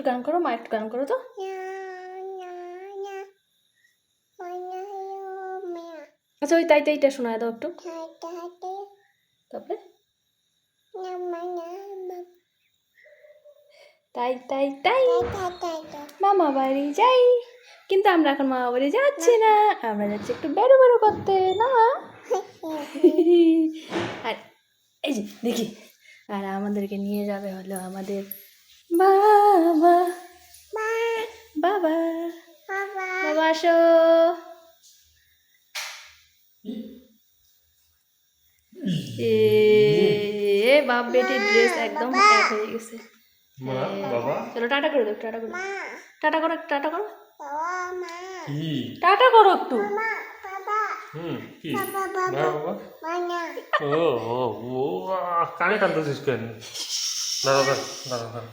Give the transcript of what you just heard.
গান করো, মা একটু গান করো তো। আচ্ছা ওই তাই তাইটা শোনায় দাও একটু। তারপরে তাই তাই তাই মামা বাড়ি যাই, কিন্তু আমরা এখন মামা বাড়ি যাচ্ছি না, আমরা যাচ্ছি একটু বেরো বেরো করতে না মা। আর এই যে দেখি, আর আমাদেরকে নিয়ে যাবে হলো আমাদের বাবা। বাবা বাবা আসো। এ বাপ বেটির ড্রেস একদম এক হয়ে গেছে। চলো টাটা করে দাও, টাটা করো, টাটা করো, টাটা করো, টাটা করো একটু। কি ও ও ও কানে কান্দছিস কেন? দাঁড়া দাঁড়া দাঁড়া দাঁড়া